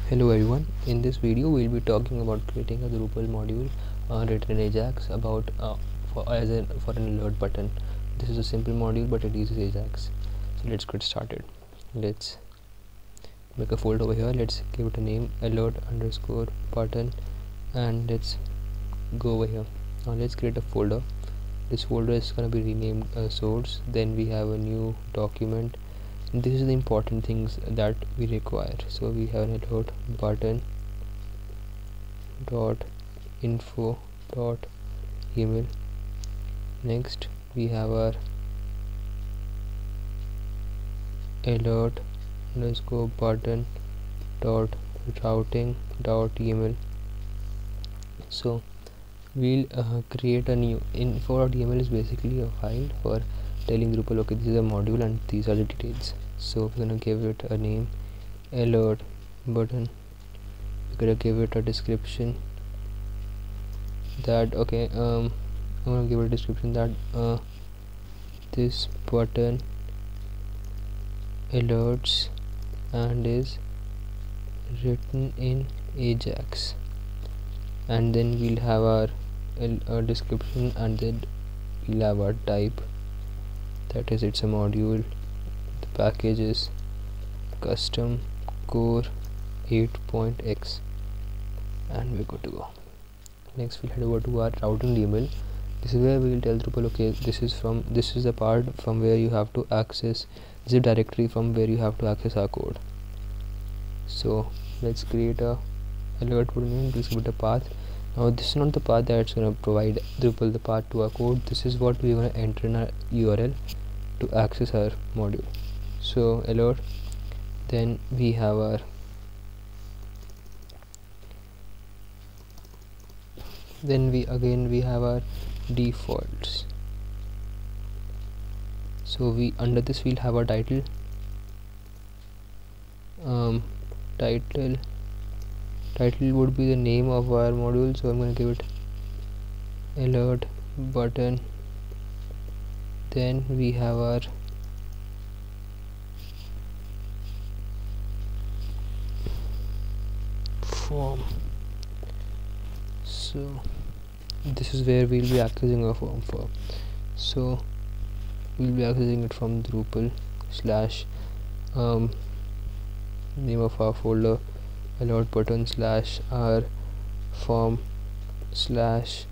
Hello everyone, in this video we'll be talking about creating a Drupal module written in AJAX about for an alert button. This is a simple module but it uses AJAX. So let's get started. Let's make a folder over here. Let's give it a name, alert underscore button, and let's go over here. Now let's create a folder. This folder is going to be renamed source. Then we have a new document. This is the important things that we require. So we have an alert button dot info dot email. Next we have our alert underscore button dot routing dot email. So we'll create a new info.yml is basically a file for telling Drupal, okay, this is a module and these are the details. So we're gonna give it a name, alert button. We're gonna give it a description that I'm gonna give it a description that this button alerts and is written in AJAX. And then we'll have our description, and then we'll have our type, that is it's a module. The package is custom core 8.x, and we're good to go. Next we'll head over to our routing email. This is where we will tell Drupal, okay, this is the part from where you have to access, this is a directory from where you have to access our code. So let's create a alert button. Please give it a path. Now this is not the path that's going to provide Drupal the path to our code. This is what we're going to enter in our URL to access our module. So alert, then we have our we have our defaults. So we under this we'll have our title. Title would be the name of our module, so I'm going to give it alert button. Then we have our form. So this is where we'll be accessing our form for. So we'll be accessing it from Drupal slash name of our folder, alert button slash our form slash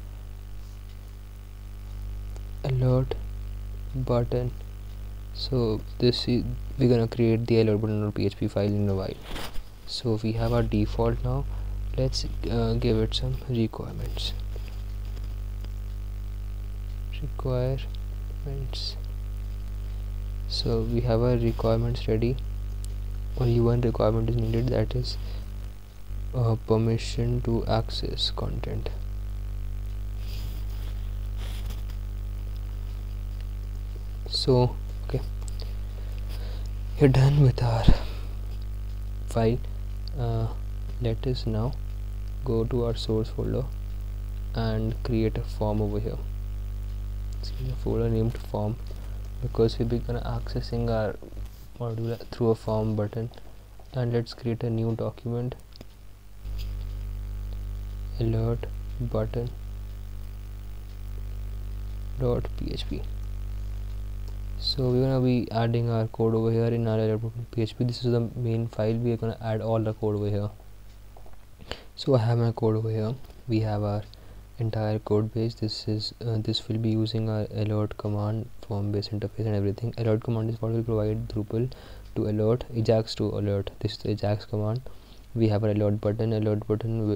alert button. So this is, we're gonna create the alert button.php file in a while. So we have our default now. Let's give it some requirements. So we have our requirements ready. Only one requirement is needed, that is permission to access content. So okay, we're done with our file. Let us now go to our source folder and create a form over here. Let's create a folder named form, because we'll be gonna accessing our module through a form button. And let's create a new document, alert button .php. So we're gonna be adding our code over here in our alert button .php. This is the main file. We are gonna add all the code over here. So I have my code over here. We have our entire code base. This will be using our alert command, form based interface and everything. Alert command is what will provide Drupal to alert, AJAX to alert. This is the AJAX command. We have our alert button.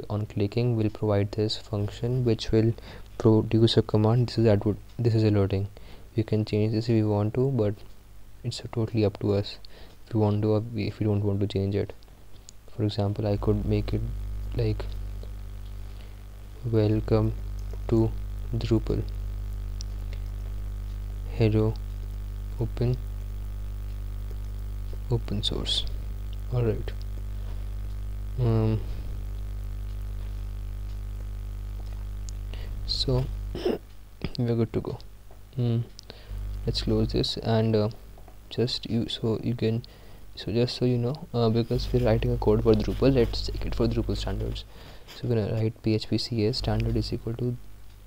On clicking will provide this function which will produce a command. This is alerting. You can change this if you want to, but it's totally up to us if you want to, or if you don't want to change it. For example, I could make it like welcome to Drupal, hello, open source. Alright, so we're good to go. Let's close this and so you can So just so you know, because we're writing a code for Drupal, let's check it for Drupal standards. So we're gonna write php.cs standard is equal to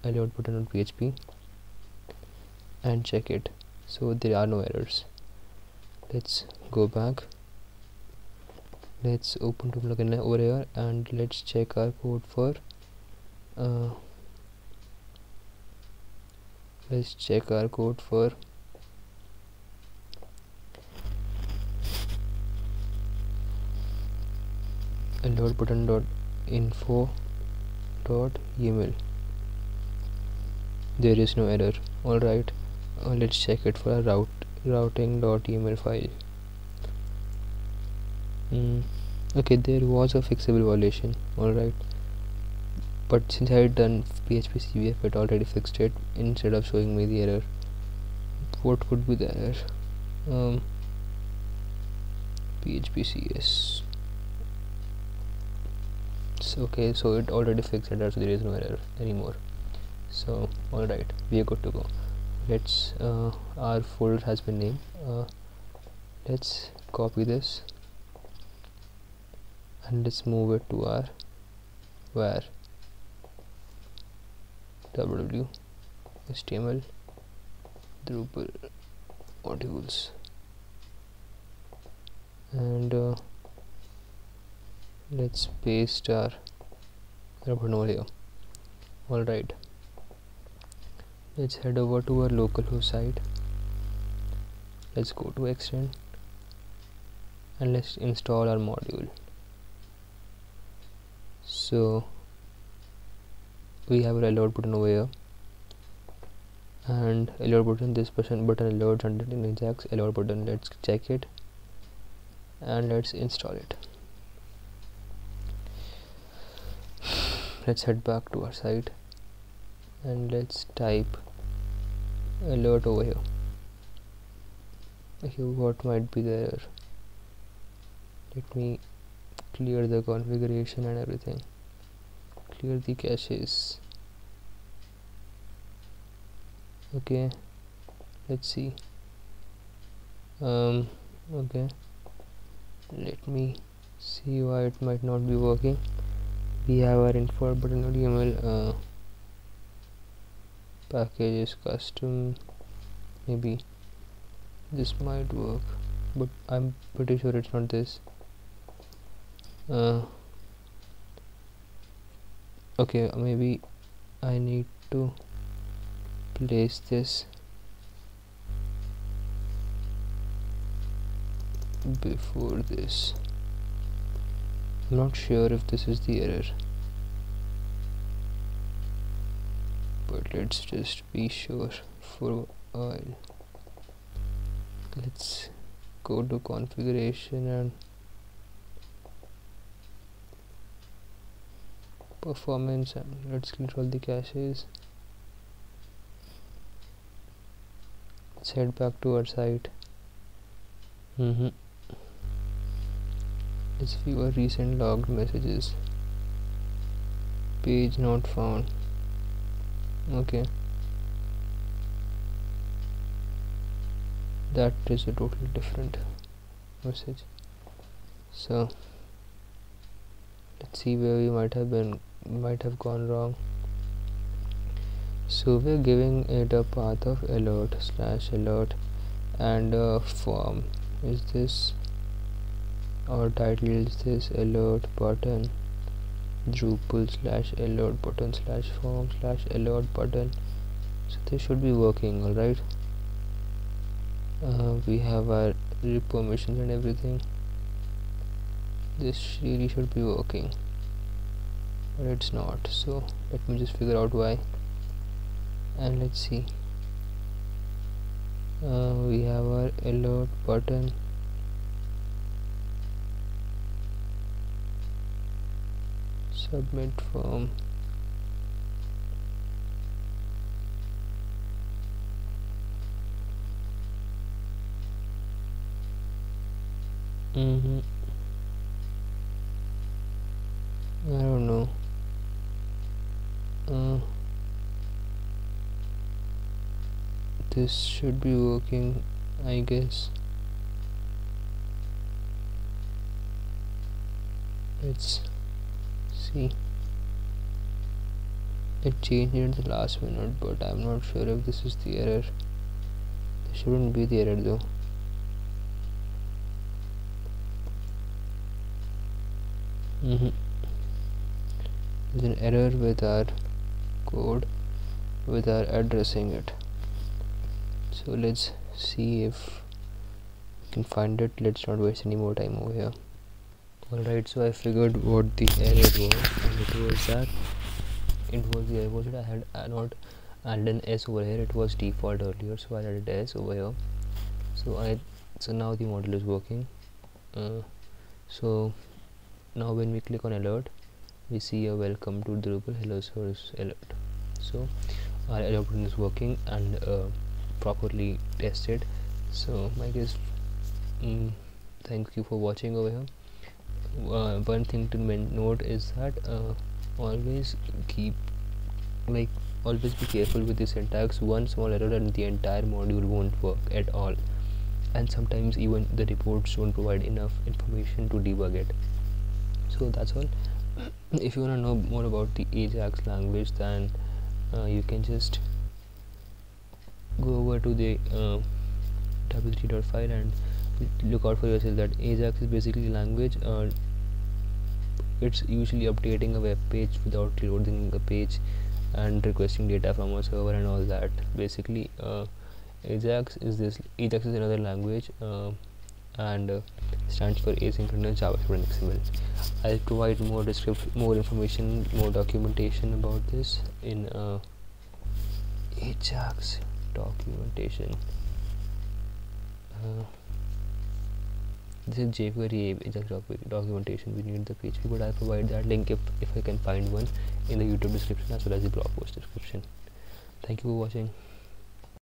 alert button.php and check it. So there are no errors. Let's go back. Let's open to plugin over here and let's check our code for alert button.info.yml. There is no error. Alright, let's check it for a routing.yml file. Okay, there was a fixable violation. Alright, but since I had done PHP CVF, it already fixed it instead of showing me the error. What could be the error? PHP CS. Okay, so it already fixed it, so there is no error anymore. So alright, we are good to go. Let's our folder has been named. Let's copy this and let's move it to our var www html Drupal modules, and let's paste our button over here. Alright, let's head over to our localhost site. Let's go to extend and let's install our module. So we have our alert button over here, and alert button, this button alerts under in AJAX alert button. Let's check it and let's install it. Let's head back to our site and let's type alert over here. Okay, what might be the error? Let me clear the configuration and everything. Clear the caches. Okay, let's see. Okay, let me see why it might not be working. We have our info button.yml packages custom. Maybe this might work, but I'm pretty sure it's not this. Okay, maybe I need to place this before this. I'm not sure if this is the error, but let's just be sure for a while. Let's go to configuration and performance, and let's clear all the caches. Let's head back to our site. Let's view our recent logged messages. Page not found. Okay, that is a totally different message. So let's see where we might have gone wrong. So we're giving it a path of alert/alert, and form is this, our title is this alert button Drupal/alert button/form/alert button. So this should be working. Alright, we have our permissions and everything. This really should be working, but it's not. So let me just figure out why, and let's see. We have our alert button, submit form, I don't know. This should be working, I guess. let's see. It changed in the last minute, but I'm not sure if this is the error. This shouldn't be the error though. There's an error with our code with our addressing it. So let's see if we can find it. Let's not waste any more time over here. Alright, so I figured what the error was, and it was that the error was that I had not added an S over here. It was default earlier, so I added S over here. So now the model is working. So now when we click on alert, we see a welcome to Drupal hello source alert. So our alert button is working and properly tested. So I guess thank you for watching over here. One thing to note is that always be careful with the syntax. One small error and the entire module won't work at all, and sometimes even the reports don't provide enough information to debug it. So that's all. If you want to know more about the AJAX language, then you can just go over to the w3 file and look out for yourself that AJAX is basically a language. It's usually updating a web page without loading the page and requesting data from a server and all that. Basically AJAX is another language and stands for asynchronous JavaScript and XML. I'll provide more information, more documentation about this in AJAX documentation. This is jQuery AJAX documentation. We need the PHP, but I'll provide that link if I can find one in the YouTube description as well as the blog post description. Thank you for watching.